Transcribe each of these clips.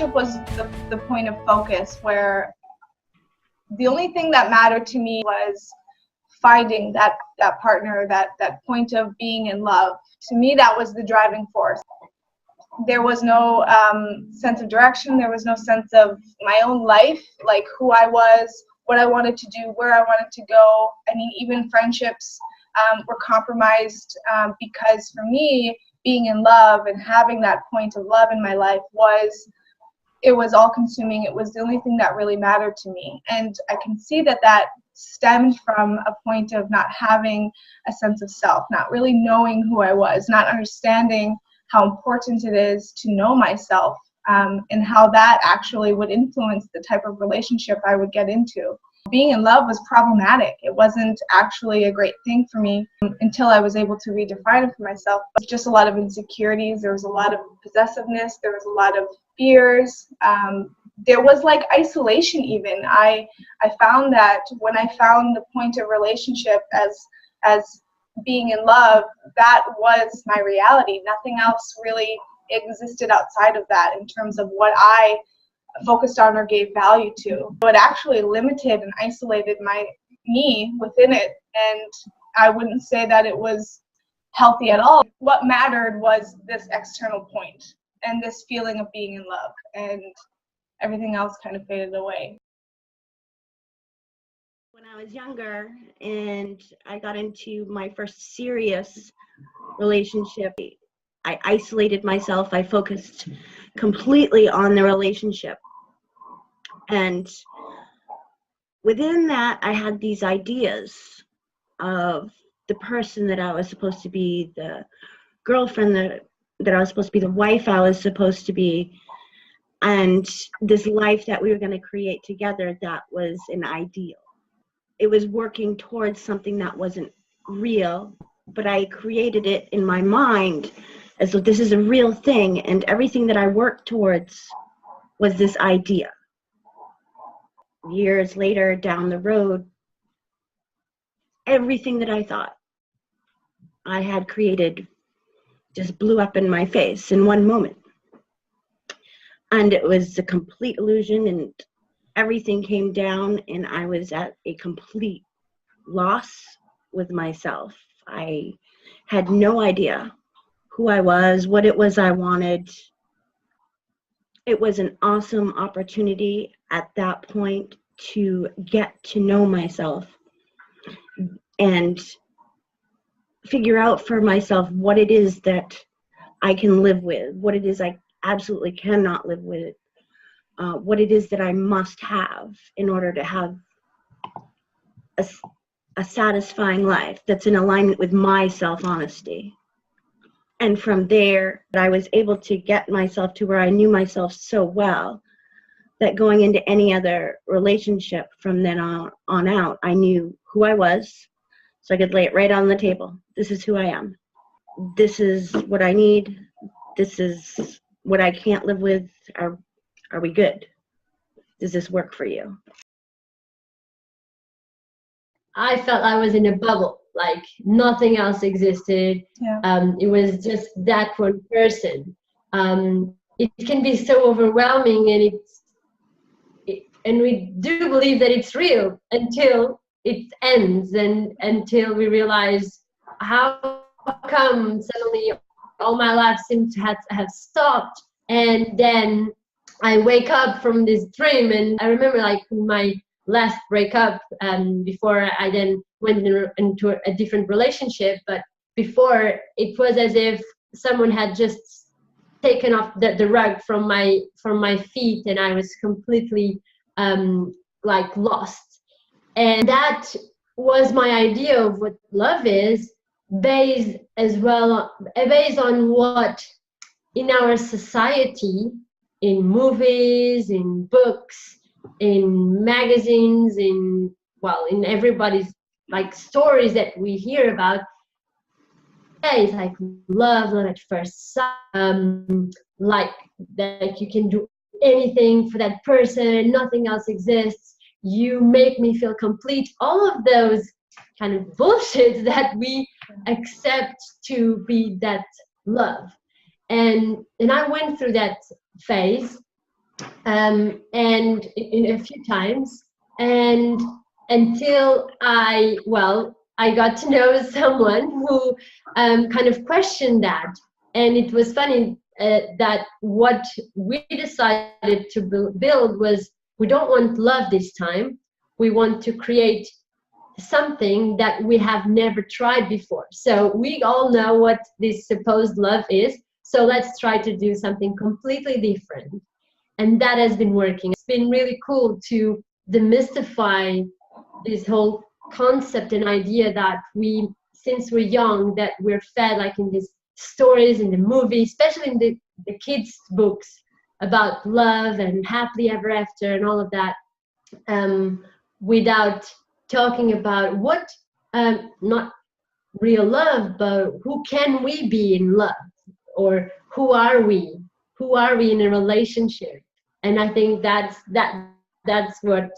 friendship was the point of focus, where the only thing that mattered to me was finding that partner, that point of being in love. To me, that was the driving force. There was no sense of direction. There was no sense of my own life, like who I was, what I wanted to do, where I wanted to go. I mean, even friendships were compromised because for me, being in love and having that point of love in my life was all consuming. It was the only thing that really mattered to me. And I can see that stemmed from a point of not having a sense of self, not really knowing who I was, not understanding how important it is to know myself, and how that actually would influence the type of relationship I would get into. Being in love was problematic. It wasn't actually a great thing for me until I was able to redefine it for myself. It was just a lot of insecurities. There was a lot of possessiveness. There was a lot of fears. There was like isolation even. I found that when I found the point of relationship as being in love, that was my reality. Nothing else really existed outside of that in terms of what I focused on or gave value to. So it actually limited and isolated me within it, and I wouldn't say that it was healthy at all. What mattered was this external point and this feeling of being in love, and everything else kind of faded away. When I was younger and I got into my first serious relationship, I isolated myself. I focused completely on the relationship. And within that, I had these ideas of the person that I was supposed to be, the girlfriend that I was supposed to be, the wife I was supposed to be, and this life that we were going to create together that was an ideal. It was working towards something that wasn't real, but I created it in my mind as though this is a real thing, and everything that I worked towards was this idea. Years later, down the road, everything that I thought I had created just blew up in my face in one moment. And it was a complete illusion, and everything came down, and I was at a complete loss with myself. I had no idea who I was, what it was I wanted. It was an awesome opportunity at that point to get to know myself and figure out for myself what it is that I can live with, what it is I absolutely cannot live with, what it is that I must have in order to have a satisfying life that's in alignment with my self-honesty. And from there, I was able to get myself to where I knew myself so well that going into any other relationship from then on out, I knew who I was, so I could lay it right on the table. This is who I am. This is what I need. This is what I can't live with. Are we good? Does this work for you? I felt I was in a bubble, like nothing else existed. Yeah. It was just that one person. It can be so overwhelming, and we do believe that it's real until it ends, and until we realize how come suddenly all my life seems to have stopped. And then I wake up from this dream, and I remember like my last breakup, before I then went into a different relationship. But before, it was as if someone had just taken off the rug from my feet, and I was completely like lost. And that was my idea of what love is, based on what in our society, in movies, in books, in magazines, in everybody's like stories that we hear about. It's like love at first sight, like that you can do anything for that person, nothing else exists, you make me feel complete. All of those kind of bullshit that we accept to be that love. And I went through that phase, and in a few times, and until I got to know someone who kind of questioned that. And it was funny that what we decided to build was, we don't want love this time. We want to create something that we have never tried before. So we all know what this supposed love is. So let's try to do something completely different. And that has been working. It's been really cool to demystify this whole concept and idea that we, since we're young, that we're fed like in these stories, in the movies, especially in the kids' books about love and happily ever after and all of that, without talking about what, not real love, but who can we be in love, or who are we in a relationship. And I think that's what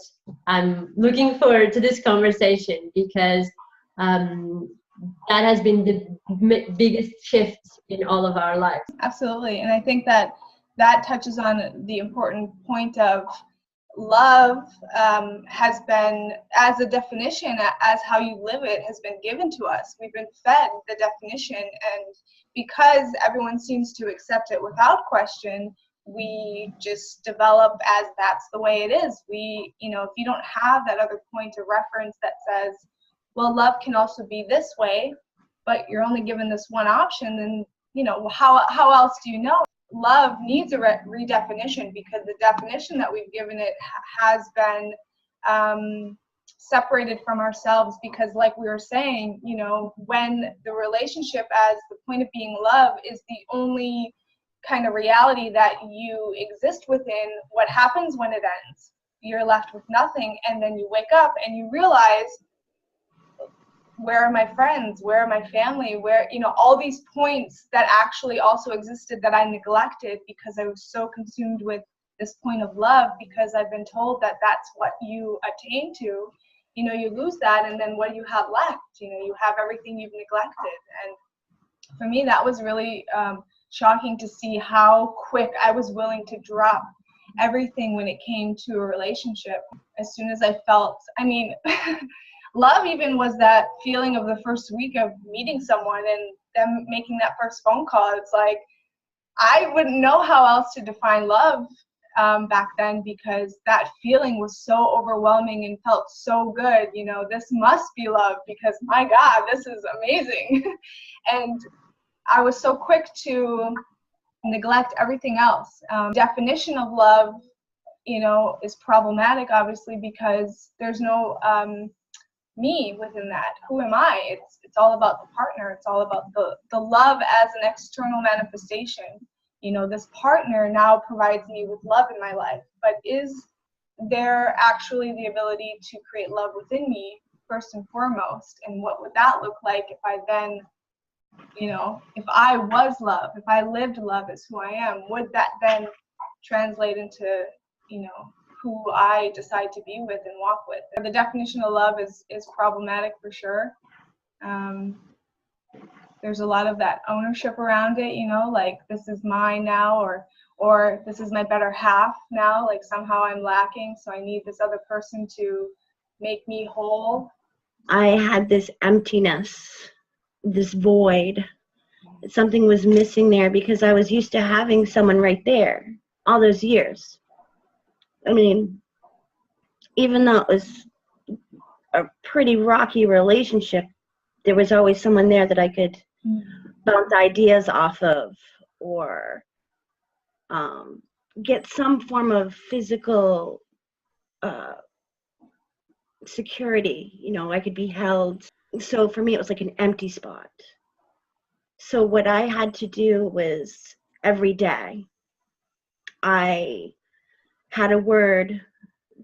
I'm looking forward to this conversation, because that has been the biggest shift in all of our lives. Absolutely. And I think that touches on the important point of love has been, as a definition, as how you live it, has been given to us. We've been fed the definition, and because everyone seems to accept it without question, we just develop as that's the way it is. We, if you don't have that other point of reference that says, well, love can also be this way, but you're only given this one option, then, how else do you know? Love needs a redefinition, because the definition that we've given it has been separated from ourselves. Because like we were saying, when the relationship as the point of being love is the only kind of reality that you exist within, what happens when it ends? You're left with nothing, and then you wake up and you realize, where are my friends? Where are my family? Where, all these points that actually also existed that I neglected because I was so consumed with this point of love, because I've been told that that's what you attain to. You lose that, and then what do you have left? You have everything you've neglected. And for me, that was really shocking to see how quick I was willing to drop everything when it came to a relationship. As soon as I felt, love even was that feeling of the first week of meeting someone and them making that first phone call. It's like, I wouldn't know how else to define love back then, because that feeling was so overwhelming and felt so good. This must be love, because my God, this is amazing. And I was so quick to neglect everything else. Definition of love, is problematic, obviously, because there's no me within that. Who am I? It's all about the partner. It's all about the love as an external manifestation. This partner now provides me with love in my life, but is there actually the ability to create love within me first and foremost? And what would that look like if I then, if I was love, if I lived love as who I am, would that then translate into, who I decide to be with and walk with? The definition of love is problematic for sure. There's a lot of that ownership around it, like this is mine now, or this is my better half now, like somehow I'm lacking, so I need this other person to make me whole. I had this emptiness, this void. Something was missing there, because I was used to having someone right there all those years. Even though it was a pretty rocky relationship, there was always someone there that I could bounce ideas off of, or get some form of physical security. I could be held. So for me, it was like an empty spot. So what I had to do was, every day, I had a word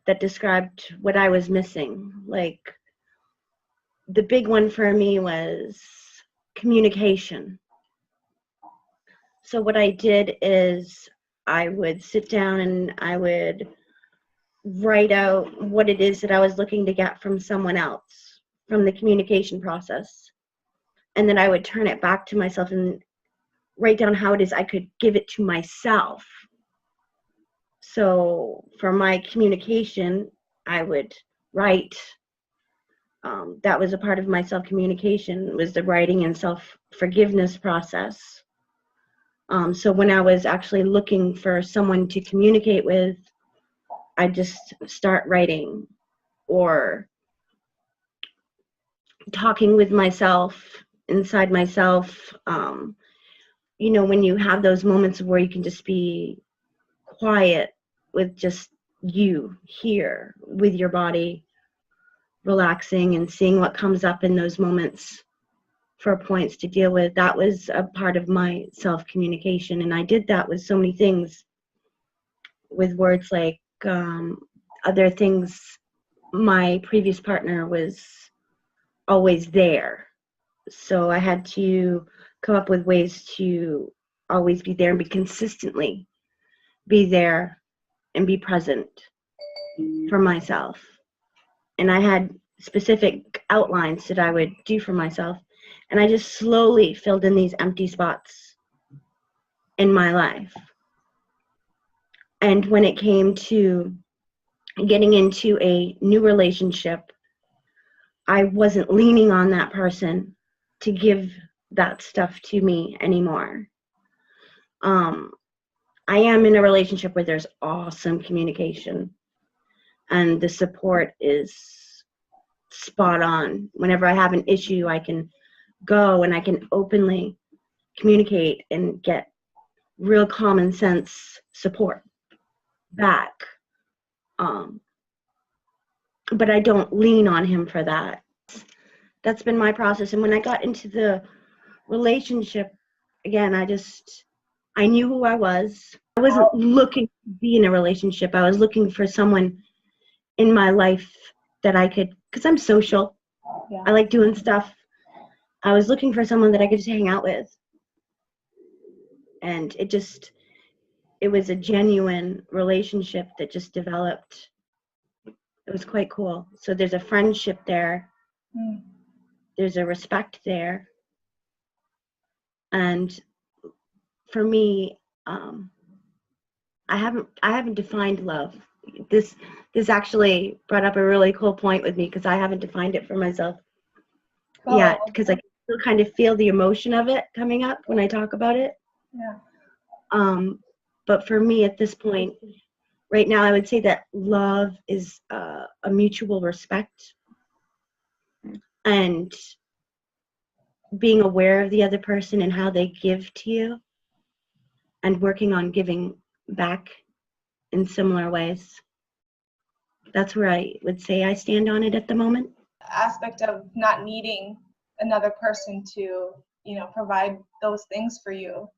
that described what I was missing. Like, the big one for me was communication. So what I did is, I would sit down and I would write out what it is that I was looking to get from someone else, from the communication process. And then I would turn it back to myself and write down how it is I could give it to myself. So for my communication, I would write. That was a part of my self-communication, was the writing and self-forgiveness process. So when I was actually looking for someone to communicate with, I just start writing or talking with myself, inside myself. You know, when you have those moments where you can just be quiet with just you here with your body, relaxing and seeing what comes up in those moments for points to deal with. That was a part of my self-communication, and I did that with so many things, with words like other things. My previous partner was always there, so I had to come up with ways to always be there and be consistently be there and be present for myself. And I had specific outlines that I would do for myself, and I just slowly filled in these empty spots in my life. And when it came to getting into a new relationship, I wasn't leaning on that person to give that stuff to me anymore. I am in a relationship where there's awesome communication, and the support is spot on. Whenever I have an issue, I can go and I can openly communicate and get real common sense support back. But I don't lean on him for that. That's been my process. And when I got into the relationship, again, I knew who I was. I wasn't looking to be in a relationship. I was looking for someone in my life that I could, because I'm social. Yeah. I like doing stuff. I was looking for someone that I could just hang out with. And it was a genuine relationship that just developed. It was quite cool. So there's a friendship there. Mm. There's a respect there. And for me, I haven't defined love. This actually brought up a really cool point with me, because I haven't defined it for myself yet, because I can still kind of feel the emotion of it coming up when I talk about it. Yeah. But for me at this point, right now, I would say that love is a mutual respect and being aware of the other person and how they give to you, and working on giving back in similar ways. That's where I would say I stand on it at the moment. Aspect of not needing another person to, provide those things for you,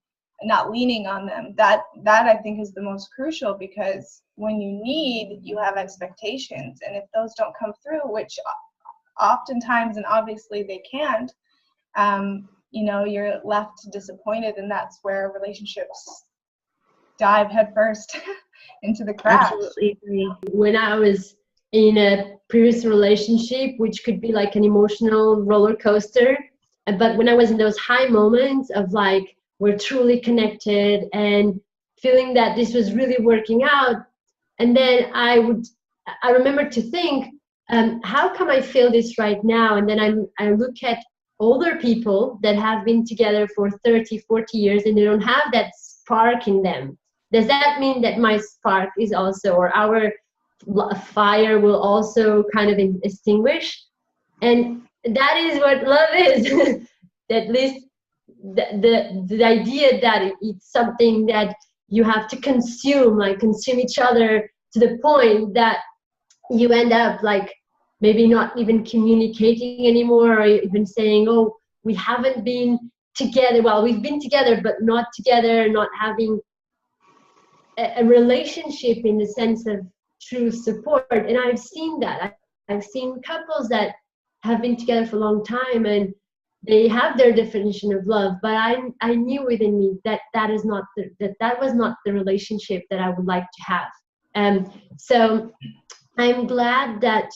and not leaning on them. That I think is the most crucial, because when you need, you have expectations, and if those don't come through, which oftentimes and obviously they can't, you're left disappointed, and that's where relationships dive headfirst into the crash. Absolutely agree. When I was in a previous relationship, which could be like an emotional roller coaster, but when I was in those high moments of like, we're truly connected and feeling that this was really working out, and then I remember to think, how come I feel this right now? And then I look at older people that have been together for 30, 40 years, and they don't have that spark in them. Does that mean that my spark is also, or our fire will also kind of extinguish? And that is what love is. At least the idea that it's something that you have to consume each other to the point that you end up like maybe not even communicating anymore, or even saying, oh, we haven't been together. Well, we've been together, but not together, not having a relationship in the sense of true support. And I've seen that. I've seen couples that have been together for a long time, and they have their definition of love, but I knew within me that was not the relationship that I would like to have. So I'm glad that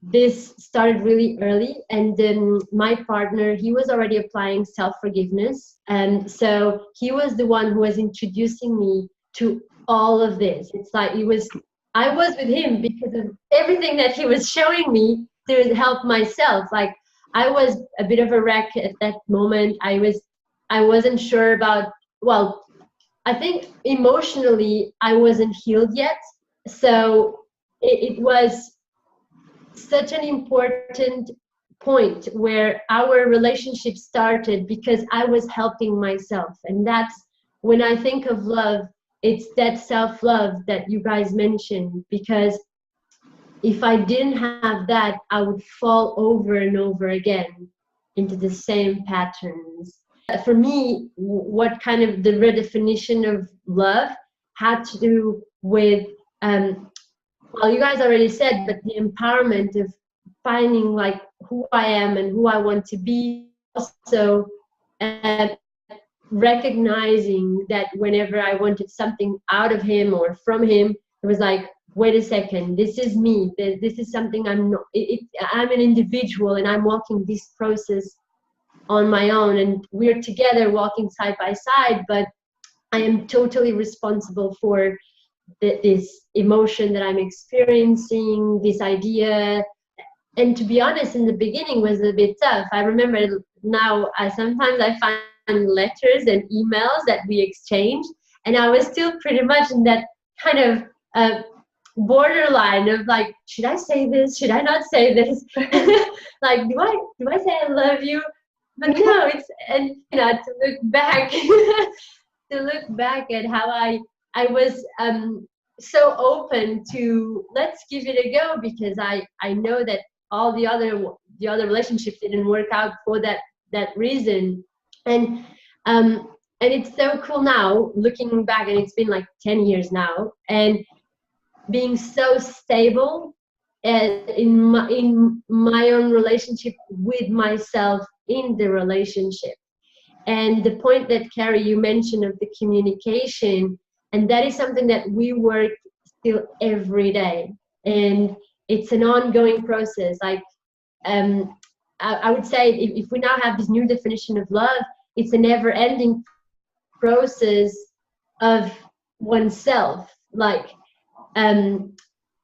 this started really early, and then my partner, he was already applying self-forgiveness, and so he was the one who was introducing me to all of this. It's like I was with him because of everything that he was showing me to help myself. Like I was a bit of a wreck at that moment. I wasn't sure about, well, I think emotionally I wasn't healed yet. So it was such an important point where our relationship started because I was helping myself. And that's when I think of love, it's that self-love that you guys mentioned, because if I didn't have that, I would fall over and over again into the same patterns. For me, what kind of the redefinition of love had to do with, well, you guys already said, but the empowerment of finding like who I am and who I want to be. Also, recognizing that whenever I wanted something out of him or from him, it was like, wait a second, this is me. This is something I'm not. I'm an individual and I'm walking this process on my own, and we're together walking side by side, but I am totally responsible for this emotion that I'm experiencing, this idea. And to be honest, in the beginning was a bit tough. I remember now sometimes I find letters and emails that we exchange, and I was still pretty much in that kind of borderline of like, should I say this? Should I not say this? Like, do I say I love you? But no, it's, and you know, to look back to look back at how I was so open to let's give it a go, because I know that all the other relationships didn't work out for that reason. And it's so cool now looking back, and it's been like 10 years now, and being so stable in my own relationship with myself in the relationship. And the point that Carrie, you mentioned of the communication, and that is something that we work still every day, and it's an ongoing process. Like I would say if we now have this new definition of love, it's a never-ending process of oneself, like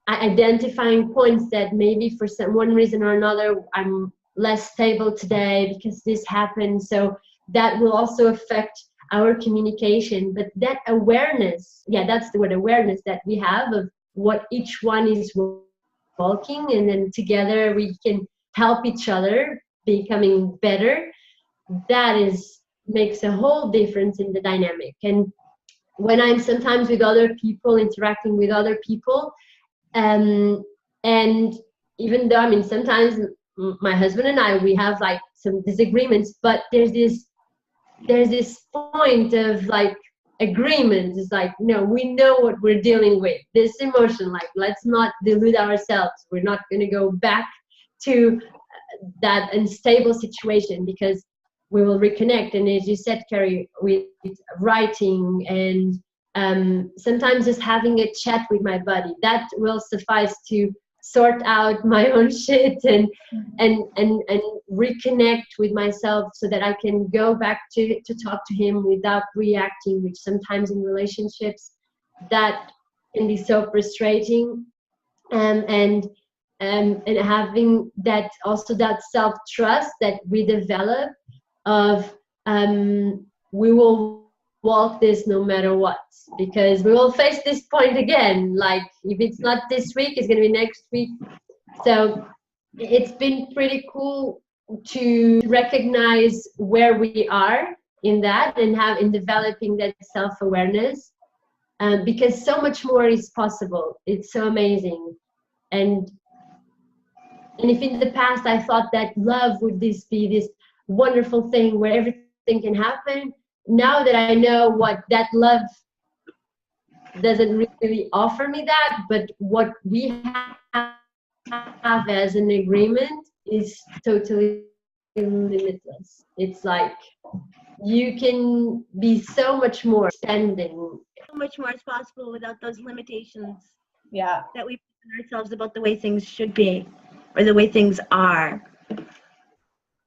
identifying points that maybe for one reason or another I'm less stable today because this happened, so that will also affect our communication. But that awareness, yeah, that's the word, awareness, that we have of what each one is walking, and then together we can help each other becoming better, that makes a whole difference in the dynamic. And when I'm sometimes with other people, interacting with other people, and even though, I mean, sometimes my husband and I, we have like some disagreements, but there's this point of like agreement. It's like, no, we know what we're dealing with, this emotion, like let's not delude ourselves, we're not going to go back to that unstable situation, because we will reconnect. And as you said, Carrie, with writing and sometimes just having a chat with my buddy, that will suffice to sort out my own shit and reconnect with myself, so that I can go back to talk to him without reacting, which sometimes in relationships that can be so frustrating. And having that, also that self-trust that we develop of we will walk this no matter what, because we will face this point again. Like if it's not this week, it's going to be next week. So it's been pretty cool to recognize where we are in that, and in developing that self-awareness, because so much more is possible. It's so amazing. And if in the past I thought that love would be this wonderful thing where everything can happen, now that I know what that love doesn't really offer me that, but what we have as an agreement is totally limitless. It's like you can be so much more standing. So much more is possible without those limitations Yeah. that we put on ourselves about the way things should be or the way things are.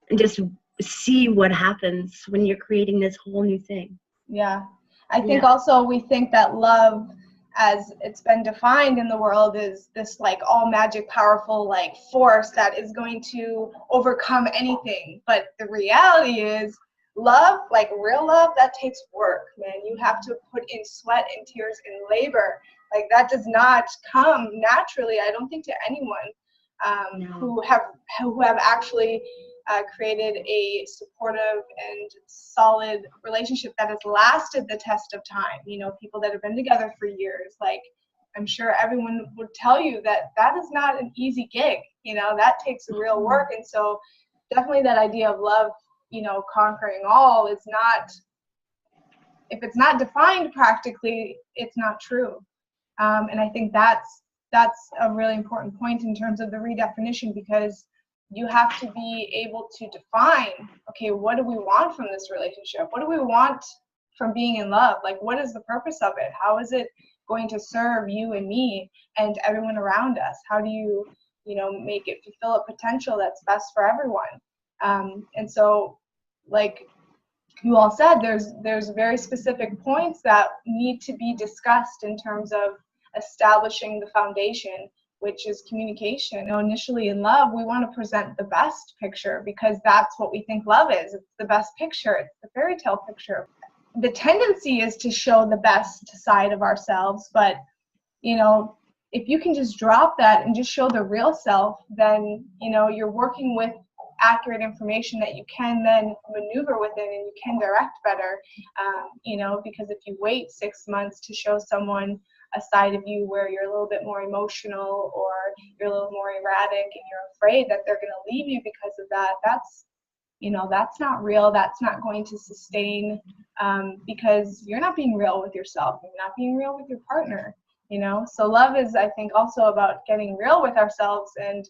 And just see what happens when you're creating this whole new thing. Yeah. I think also we think that love as it's been defined in the world, is this like all magic powerful like force that is going to overcome anything. But the reality is love, like real love, that takes work, man. You have to put in sweat and tears and labor. Like that does not come naturally, I don't think, to anyone who have actually created a supportive and solid relationship that has lasted the test of time. You know, people that have been together for years, like I'm sure everyone would tell you that that is not an easy gig. You know, that takes real work. And so definitely that idea of love, you know, conquering all is not, if it's not defined practically, it's not true. And I think that's a really important point in terms of the redefinition, because you have to be able to define, okay, what do we want from this relationship? What do we want from being in love? Like, what is the purpose of it? How is it going to serve you and me and everyone around us? How do you, you know, make it fulfill a potential that's best for everyone? And so, like you all said, there's very specific points that need to be discussed in terms of establishing the foundation, which is communication. You know, initially in love, we want to present the best picture because that's what we think love is. It's the best picture. It's the fairy tale picture. The tendency is to show the best side of ourselves, but, you know, if you can just drop that and just show the real self, then, you know, you're working with accurate information that you can then maneuver within and you can direct better, you know, because if you wait 6 months to show someone a side of you where you're a little bit more emotional or you're a little more erratic and you're afraid that they're going to leave you because of that, that's, you know, that's not real. That's not going to sustain, because you're not being real with yourself. You're not being real with your partner, you know. So love is, I think, also about getting real with ourselves and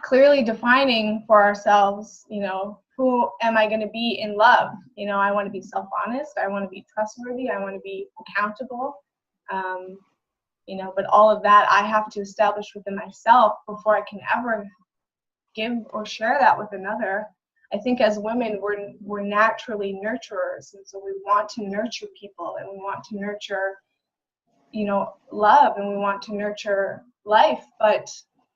clearly defining for ourselves, you know, who am I going to be in love? You know, I want to be self-honest. I want to be trustworthy. I want to be accountable. You know, but all of that I have to establish within myself before I can ever give or share that with another. I think as women, we're naturally nurturers, and so we want to nurture people, and we want to nurture, you know, love, and we want to nurture life. But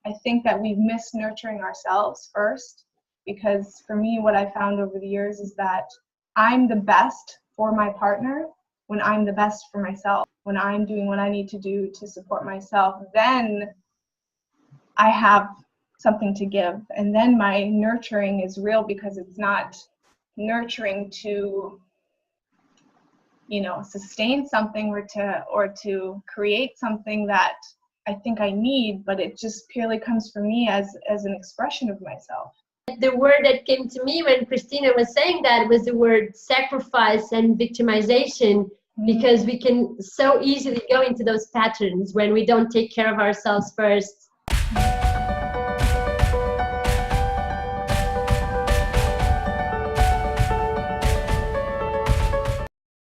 I think that we've missed nurturing ourselves first, because for me, what I found over the years is that I'm the best for my partner when I'm the best for myself. When I'm doing what I need to do to support myself, then I have something to give. And then my nurturing is real, because it's not nurturing to, you know, sustain something or to create something that I think I need, but it just purely comes from me as an expression of myself. The word that came to me when Christina was saying that was the word sacrifice and victimization, because we can so easily go into those patterns when we don't take care of ourselves first.